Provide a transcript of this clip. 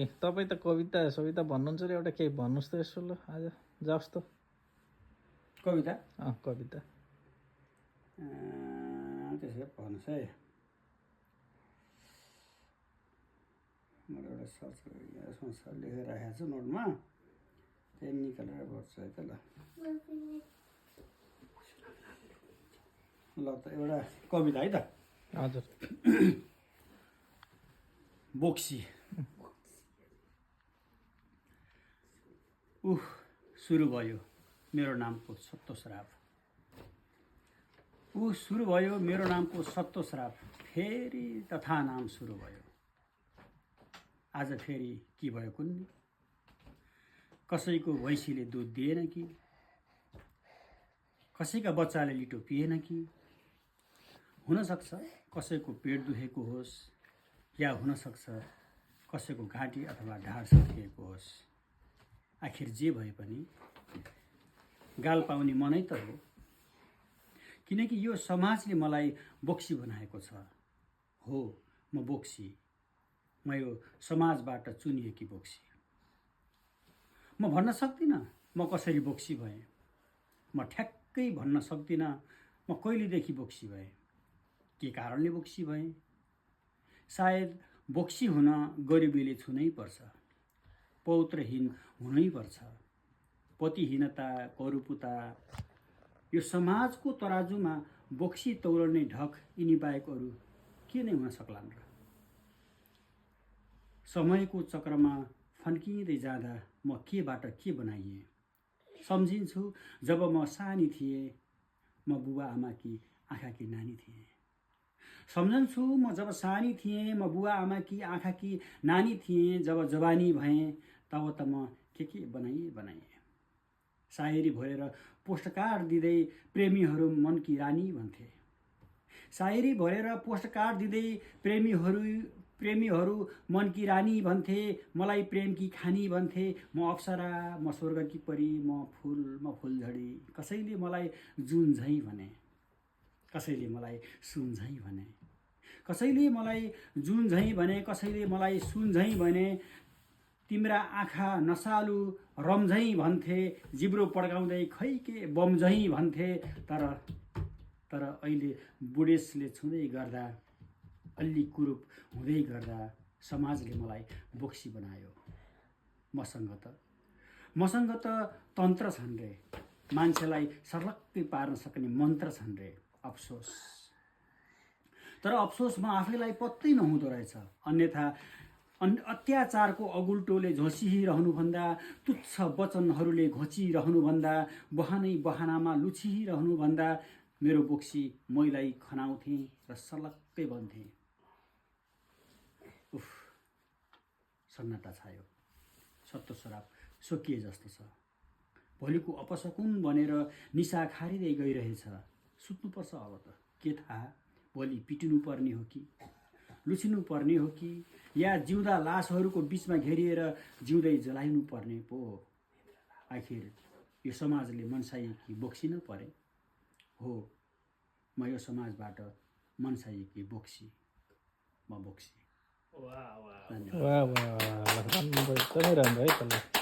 तपाईँ त कविता सविता भन्नुहुन्छ र एउटा केही भन्नुहोस् त यसो ल आज जाओस् त कविता कविता त्यसो भन्नुहोस् है मैले एउटा सर्च यसमा लेखेर राखेको छु नोटमा त्यही निकालेर गर्छु है त ल ल त एउटा कविता है त हजुर बोक्सी सुरु भयो मेरो नामको सत्तो श्राप सुरु भयो मेरो नामको सत्तो श्राप फेरि तथा नाम सुरु भयो आज फेरि के भयो कुन्नी कसैको भैँसीले दुध दिएन कि कसैका बच्चाले लिटो पिएन कि हुनसक्छ कसैको पेट दुखेको होस् या हुनसक्छ कसैको घाँटी अथवा ढाड सत्किएको होस् आखिर जे भए पनि गाल पाउने मनै त हो किनकि यो समाजले मलाई बोक्सी बनाएको छ हो म बोक्सी म यो समाजबाट चुनिएकी बोक्सी म भन्न सक्दिनँ म कसरी बोक्सी भएँ म ठ्याक्कै भन्न सक्दिनँ म कहिलेदेखि बोक्सी भएँ के कारणले बोक्सी भएँ सायद बोक्सी हुन गरिबीले छुनै पर्छ पौत्रहीन हुनै पर्छ पतिहीनता करुपुता यो समाजको तराजुमा बोक्सी तौलने ढक यिनी बाहेक अरू के नै हुन सक्लान् र समयको चक्रमा फन्किँदै जाँदा म केबाट के बनाइएँ सम्झिन्छु जब म सानी थिएँ म बुबा आमाकी आँखाकी नानी थिएँ सम्झन्छु म जब सानी थिएँ म बुबा आमाकी आँखाकी नानी थिएँ जब जवानी भएँ तब त म के बनाइए सायरी भरेर पोस्टकार्ड दिँदै प्रेमीहरू मनकी रानी भन्थे सायरी भरेर पोस्टकार्ड दिँदै प्रेमीहरू मनकी रानी भन्थे मलाई प्रेमकी खानी भन्थे म अप्सरा म स्वर्गकी परी म फुलझडी कसैले मलाई जुन झैँ भने कसैले मलाई सुन झैँ भने कसैले मलाई जुन झैँ भने कसैले मलाई सुन झैँ भने तिम्रा आँखा नसालु रमझैँ भन्थे जिब्रो पड्काउँदै खैके बमझैँ भन्थे तर अहिले बुढेसले छुँदै गर्दा अलि कुरूप हुँदै गर्दा समाजले मलाई बोक्सी बनायो मसँग त तन्त्र छन् रे मान्छेलाई सर्लक्कै पार्न सक्ने मन्त्र छन् रे अफसोस तर अफसोसमा आफैलाई पत्तै नहुँदो रहेछ अन्यथा अत्याचारको अगुल्टोले झोसिरहनुभन्दा तुच्छ वचनहरूले घोचिरहनुभन्दा बहानामा लुचिरहनुभन्दा मेरो बोक्सी मैलाई खनाउँथे र सलक्कै बन्थे सन्नाटा छायो सत्तो शराब सोकिए जस्तो छ भोलिको अपशकुन भनेर निशा खारिँदै गइरहेछ सुत्नुपर्छ अब त के थाहा भोलि पिटिनु पर्ने हो कि लुचिनु पर्ने हो कि या जिउँदा लासहरूको बिचमा घेरिएर जिउँदै जलाइनु पर्ने पो आखिर यो समाजले मनसाएकी बोक्सिन परे हो म यो समाजबाट मनसाएकी बोक्सी म बोक्सी वाह वाह वाह वाह एकदमै राम्रो है त